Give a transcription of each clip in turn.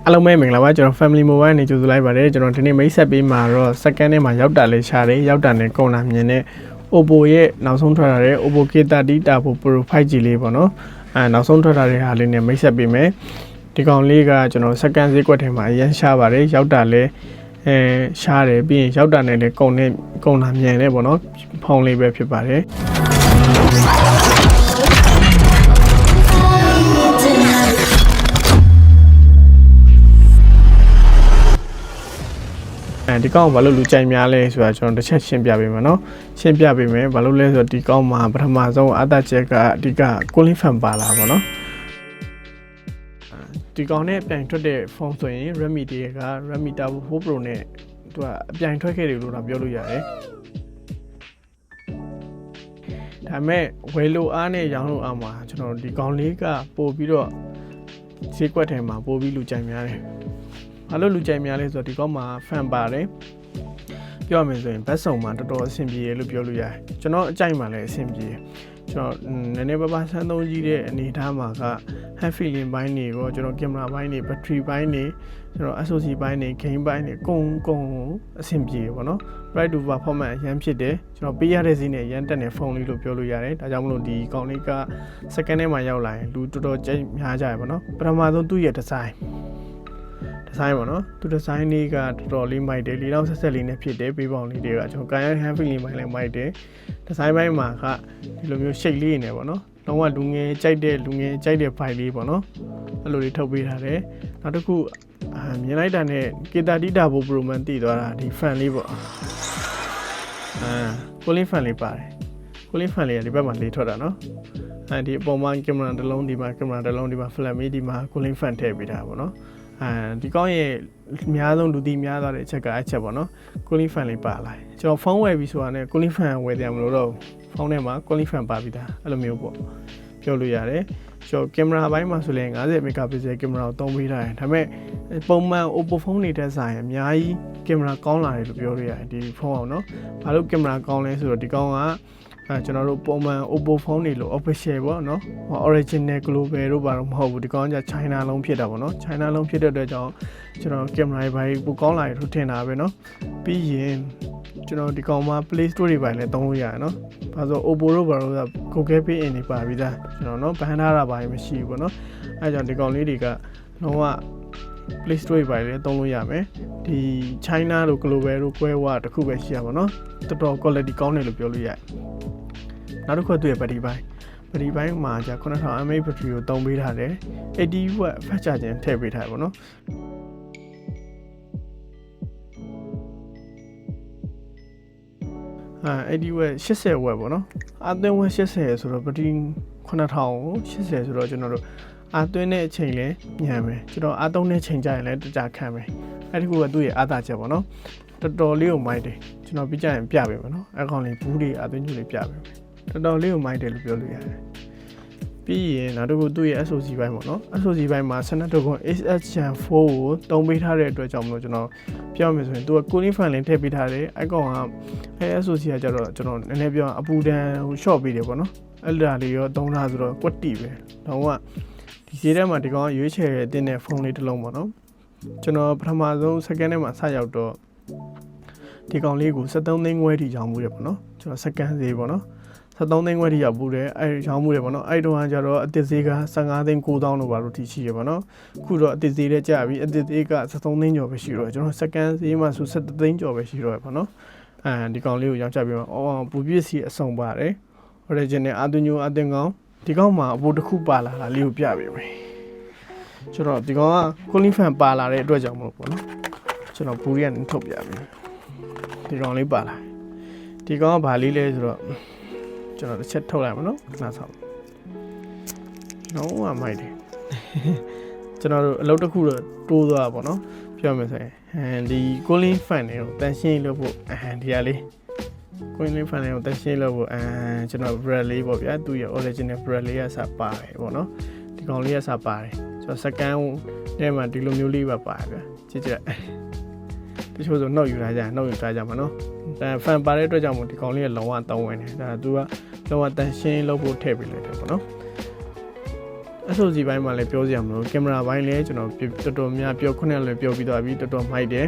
အားလုံးပဲမင်္ဂလာပါကျွန်တော် family mobile နဲ့ကြိုဆိုလိုက်ပါတယ်ကျွန်တော်ဒီနေ့မိတ်ဆက်ပေးမှာတော့ second နဲ့မှာရောက်တာလေးရှားတယ်ရောက်တာနဲ့ကုန်လာမြင်တဲ့ Oppo ရဲ့နောက်ဆုံးထွက်လာတဲ့ Oppo K30 Turbo Pro 5G လေးပေါ့နော်နောက်ဆုံးထွက်လာတဲ့ဟာလေးနဲ့မိတ်ဆက်ပေးမယ်ဒီကောင်လေးကကျွန်တော် second ဈေးကွက်ထဲမှာအရင်ရှားပါတယ်ရောက်တာလေးရှားတယ်ပြီးရင်ရောက်တာနဲ့လည်းကုန်လာမြင်တယ်ပေါ့နော်ဖုန်းလေးပဲဖြစ်ပါတယ်ဒီကောင်ဘာလို့လူကြိုက်များလဲဆိုတာကျွန်တော်တစ်ချက်ရှင်းပြပေးမယ်နော်ရှင်းပြပေးမယ်ဘာလို့လဲဆိုတော့ဒီကောင်မှာပထမဆုံးအသက်ချက်ကအဓိက cooling fan ပါလာပါနော်ဒီကောင်နဲ့ပြန်ထွက်တဲ့ဖုန်းဆိုရင် Redmi တွေက Redmi Turbo 4 Pro နဲ့သူကအပြန်ထွက်ခဲ့တယ်လို့တော့ပြောလို့ရတယ်ဒါပေမဲ့ဝယ်လို့အားနဲ့ရောင်းလို့အားမှာကျွန်တော်ဒီကောင်လေးကပို့ပြီးတော့ဈေးကွက်ထဲမှာပို့ပြီးလူကြိုက်များတယ်ဘာလို့လူကြိုက်များလဲဆိုတော့ဒီကောင်မှာ fan ပါတယ်ပြောရမယ်ဆိုရင်ဘတ်စုံမှာတော်တော်အဆင်ပြေရလို့ပြောလို့ရတယ်ကျွန်တော်အကြိုက်မှလည်းအဆင်ပြေကျွန်တော်နည်းနည်းပါးပါးဆန်းသုံးကြည့်တဲ့အနေအထားမှာက hand feeling ဘိုင်းတွေကိုကျွန်တော်ကင်မရာဘိုင်းတွေ battery ဘိုင်းတွေကျွန်တော် SoC ဘိုင်းတွေ game ဘိုင်းတွေကုန်အဆင်ပြေပေါ့နော် price to performance အရင်ဖြစ်တယ်ကျွန်တော်ပေးရတဲ့ဈေးနဲ့ရန်တက်တဲ့ဖုန်းလေးလို့ပြောလို့ရတယ်ဒါကြောင့်မလို့ဒီကောင်လေးက second ထဲမှာရောက်လာရင်လူတော်တော်ကြိုက်များကြရပါတော့ပထမဆုံးသူ့ရဲ့ design ပေါ့နော်သူ design လေးကတော်တော်လေးမိုက်တယ်လေးတော့ဆက်ဆက်လေးနဲ့ဖြစ်တယ်ပေးပေါင်းလေးတွေကကျွန်တော်ကာယ hand feeling ဘိုင်းလည်းမိုက်တယ် design ဘိုင်းမှာကဒီလိုမျိုး shape လေးနေပေါ့နော်လုံးဝလူငယ်ကြိုက်တဲ့ဘိုင်လေးပေါ့နော်အဲ့လိုလေးထုတ်ပေးထားတယ်နောက်တစ်ခုမြင်လိုက်တာနဲ့ K30 Turbo Pro မှန်တည်သွားတာဒီ fan လေးပေါ့cooling fan လေးပါတယ် cooling fan လေးကဒီဘက်မှာလေးထွက်တာနော်ဒီအပေါ်မှာကင်မရာတစ်လုံးဒီမှာကင်မရာတစ်လုံးဒီမှာ flat မီးဒီမှာ cooling fan ထည့်ပေးထားပါတော့ဒီကောင်းရဲ့အများဆုံးလူသိများသွားတဲ့အချက်ကအဲ့ချက်ပေါ့နော် cooling fan လေးပါလာကျွန်တော်ဖုန်းဝယ်ပြီးဆိုတာနဲ့ cooling fan ဝယ်တယ်မလို့တော့ဖုန်းထဲမှာ cooling fan ပါပြီးသားအဲ့လိုမျိုးပေါ့ပြောလို့ရတယ်ကျွန်တော်ကင်မရာဘိုင်းမှာဆိုရင်50 megapixel ကင်မရာကိုသုံးပေးထားတယ်ဒါပေမဲ့ပုံမှန် Oppo ဖုန်းတွေတက်ဆိုင်အများကြီးကင်မရာကောင်းလာတယ်လို့ပြောလို့ရတယ်ဒီဖုန်းအောင်နော်ဘာလို့ကင်မရာကောင်းလဲဆိုတော့ဒီကောင်ကကျွန်တော်တို့ပုံမှန် Oppo ဖုန်းတွေလို့ official ပေါ့နော် original global တို့ဘာလို့မဟုတ်ဘူးဒီကောင်က China လုံးဖြစ်တာပေါ့နော် China လုံးဖြစ်တဲ့အတွက်ကြောင့်ကျွန်တော်ကင်မရာဘိုင်းပိုကောင်းလာတယ်လို့ထင်တာပဲနော်ပြီးရင်ကျွန်တော်ဒီကောင်မှာ Play Store တွေပိုင်းလည်းသုံးလို့ရတယ်နော်။ဘာလို့ Oppo တို့ဘာလို့ Google Pay အင်တွေပါပြီးသားကျွန်တော်နော်ဘန်ထားတာပိုင်းမရှိဘူးပေါ့နော်။အဲကြောင့်ဒီကောင်လေးတွေကလုံးဝ Play Store တွေပိုင်းလည်းသုံးလို့ရမယ်။ဒီ China တို့ Global တို့ကွဲဝါတခုပဲရှိရပါတော့။တော်တော် quality ကောင်းတယ်လို့ပြောလို့ရတယ်။နောက်တစ်ခုသူ့ရဲ့ battery ပိုင်းမှာじゃ9000 mAh battery ကိုသုံးပေးထားတယ်။80 watt fast charging ထည့်ပေးထားတယ်ပေါ့နော်။80 watt 80 watt ပေါ့နော်အသွင်းဝက်80ဆိုတော့ဘက်ထရီ9000ကို80ဆိုတော့ကျွန်တော်တို့အသွင်းတဲ့အချိန်လဲညံမယ်ကျွန်တော်အသုံးတဲ့အချိန်ကြရင်လည်းတကြခံမယ်အဲ့ဒီကူကသူ့ရဲ့အသာချက်ပေါ့နော်တော်တော်လေးကိုမိုက်တယ်ကျွန်တော်ပြကြရင်ပြပေးမယ်နော်အကောင့်လေးဘူးတွေအသွင်းကျလေးပြပေးမယ်တော်တော်လေးကိုမိုက်တယ်လို့ပြောလို့ရတယ်ပြီးရင်နောက်တစ်ခုသူ့ရဲ့ SoC ဘိုင်းပေါ့နော် SoC ဘိုင်းမှာ Snapdragon 8X Gen 4ကိုတုံးပေးထားတဲ့အတွက်ကြောင့်မလို့ကျွန်တော်ပြောမယ်ဆိုရင်သူက cooling fan လေးထည့်ပေးထားတယ်အကောင်ကSoC ကကြတော့ကျွန်တော်နည်းနည်းပြောအပူဒဏ်ဟို short ပေးတယ်ပေါ့နော်အဲ့ဒါလေးရောသုံးထားဆိုတော့ကွက်တီပဲတော့ကဒီဈေးထဲမှာဒီကောင်ကရွေးချယ်ရတဲ့ဖုန်းလေးတစ်လုံးပေါ့နော်ကျွန်တော်ပထမဆုံး second ထဲမှာစရောက်တော့ဒီကောင်လေးကို73သိန်းခွဲထိရောင်းမှုတယ်ပေါ့နော်ကျွန်တော် second ဈေးပေါ့နော်73သိန်းခွဲထိရောက်ပူတယ်အဲရောင်းမှုတယ်ပေါ့နော်အဲ့တုန်းကကျတော့အသစ်ဈေးက15သိန်း9000လို့ပါလို့ထိရှိရပေါ့နော်ခုတော့အသစ်ဈေးလည်းကျပြီအသစ်ဈေးက73သိန်းကျော်ပဲရှိတော့ကျွန်တော် second ဈေးမှာဆို17သိန်းကျော်ပဲရှိတော့ပေါ့နော်ဒီကောင်လေးကိုရောင်းချပြီးတော့ပူပစ္စည်းအစုံပါတယ် original အသွင်းညိုအသွင်းကောင်းဒီကောင်မှာအပူတစ်ခုပါလာတာလေးကိုပြပေးမယ်ကျွန်တော်ဒီကောင်က cooling fan ပါလာတဲ့အတွက်ကြောင့်မလို့ပေါ့နော်ကျွန်တော်ပူရနေထုတ်ပြပေးဒီကောင်လေးပါလာဒီကောင်ကဘာလေးလဲဆိုတော့ကျွန်တော်တစ်ချက်ထုတ်လိုက်ပါနော်ခဏဆောင်လုံးဝမိုက်တယ်ကျွန်တော်တို့အလုပ်တစ်ခုတော့တိုးသွားပါပေါ့နော်ပြောမယ်ဆိုရင်ဒီ cooling fan တွေကိုတန်ရှင်းလုပ်ဖို့ဒီဟာလေး cooling fan တွေကိုတန်ရှင်းလုပ်ဖို့ကျွန်တော် brand လေးပေါ့ဗျာသူ့ရဲ့ original brand လေးကစပါတယ်ပေါ့နော်ဒီကောင်လေးကစပါတယ်ကျွန်တော် second ထဲမှာဒီလိုမျိုးလေးပါပါတယ်ဗျာကြည့်ကြတချို့ဆိုနှုတ်ယူထားကြမှာနော်fan ပါတဲ့အတွက်ကြောင့်မို့ဒီကောင်လေးကလုံးဝသုံးဝင်တယ်ဒါသူကလုံးဝတန်ရှင်းလုပ်ဖို့ထည့်ပေးလိုက်တယ်ပေါ့နော် SOC ဘိုင်းမှာလည်းပြောစရာမလိုကင်မရာဘိုင်းလည်းကျွန်တော်တော်တော်များပြောခုနကလည်းပြောပြီးသွားပြီတော်တော်မိုက်တယ်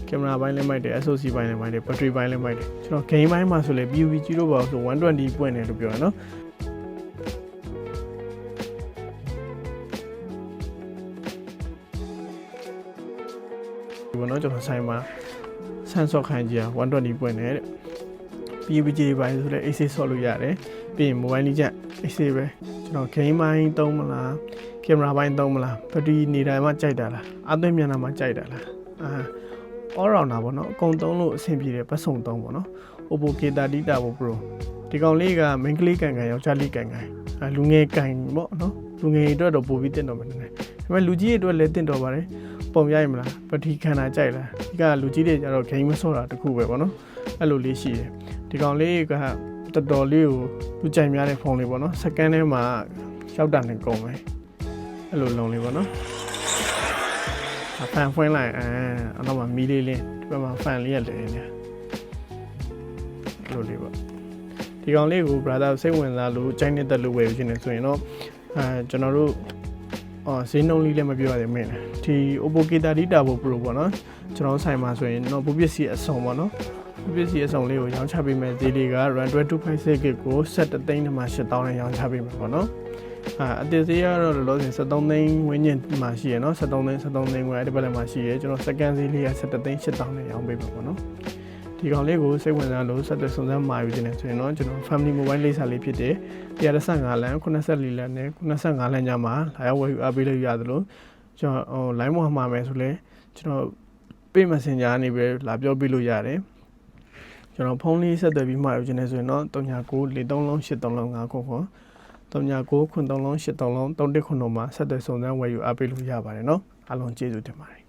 ကင်မရာဘိုင်းလည်းမိုက်တယ် SOC ဘိုင်းလည်းမိုက်တယ် battery ဘိုင်းလည်းမိုက်တယ်ကျွန်တော် game ဘိုင်းမှာဆိုလည်း PUBG လို့ပါဆို120ပွင့်တယ်လို့ပြောရနော်ဒီဘောနော်ကျွန်တော်ဆိုင်မှာဆန်ဆော့ခိုင်းကြ120ပွင့်တယ်တဲ့ PUBG ဘိုင်းဆိုလည်း AC ဆော့လို့ရတယ်ပြီးရင် mobile လေးချက် AC ပဲကျွန်တော် game ဘိုင်းသုံးမလားကင်မရာဘိုင်းသုံးမလား battery နေတိုင်းမှာကြိုက်တာလားအသွင်းမြန်တာမှာကြိုက်တာလားall rounder ပေါ့နော်အကုန်သုံးလို့အဆင်ပြေတယ်ပတ်စုံသုံးပေါ့နော် Oppo K30 Turbo Pro ဒီကောင်လေးက main ကလေးကန်ကန်ယောက်ျားလေးကန်ကန်လူငယ်ကန်ပေါ့နော်လူငယ်အတွက်တော့ပိုပြီးတင့်တော်မယ်နည်းနည်းဒါပေမဲ့လူကြီးတွေအတွက်လည်းတင့်တော်ပါတယ်ပုံရိုက်မလားပတိခန္ဓာကြိုက်လားဒီကလူကြီးတွေကျတော့ game မဆော့တာတခုပဲပေါ့နော်အဲ့လိုလေးရှိတယ်ဒီကောင်လေးကတော်တော်လေးကိုလူကြိုက်များတဲ့ဖုန်းလေးပေါ့နော်စကန်ထဲမှာရောက်တာနဲ့ကုန်မယ်အဲ့လိုလုံးလေးပေါ့နော်ဖန်ဖွင့်လိုက်အဲ့တော့မှမီးလေးလင်းဒီဘက်မှာဖန်လေးရလဲနေလိုလေးပေါ့ဒီကောင်လေးကို brother စိတ်ဝင်စားလို့ကြိုက်နေတဲ့လူဝယ်ယူနေဆိုရင်တော့ကျွန်တော်တို့ဈေးနှုန်းလေးလည်းမပြောရသေးမင်းဒီ Oppo K30 Turbo Pro ပေါ့နော်ကျွန်တော်ဆိုင်မှာဆိုရင်တော့ပစ္စည်းအစုံပေါ့နော်ပစ္စည်းအစုံလေးကိုရောင်းချပေးမယ်ဈေးလေးက RAM 256GB ကို7သိန်းနဲ့မှ8000နဲ့ရောင်းချပေးမယ်ပေါ့နော်အသေးသေးကတော့လောလောဆယ်73သိန်းဝန်းကျင်မှာရှိရနော်73သိန်းဝန်းအဲ့ဒီဘက်လည်းမှာရှိရကျွန်တော်စကန်ဈေးလေးက7သိန်း8000နဲ့ရောင်းပေးပါပေါ့နော်ဒီကောင်လေးကိုစိတ်ဝင်စားလို့ဆက်သွယ်စုံစမ်းမှာယူနေဆိုရင်တော့ကျွန်တော် family mobile လိပ်စာလေးဖြစ်တယ်115လမ်း84လမ်းနဲ့95လမ်းညမှာလာရောက်ဝယ်ယူအားပေးလို့ရသလိုကျွန်တော် line ပေါ်မှာမယ်ဆိုလဲကျွန်တော် pay messenger ကနေပဲလာပြောပြလို့ရတယ်ကျွန်တော်ဖုန်းလေးဆက်သွယ်ပြီးမှာယူနေဆိုရင်တော့39 43လုံး83လုံး5ခုခွန်39 93လုံး83လုံး31ခုမှာဆက်သွယ်စုံစမ်းဝယ်ယူအားပေးလို့ရပါတယ်เนาะအားလုံးကျေးဇူးတင်ပါတယ်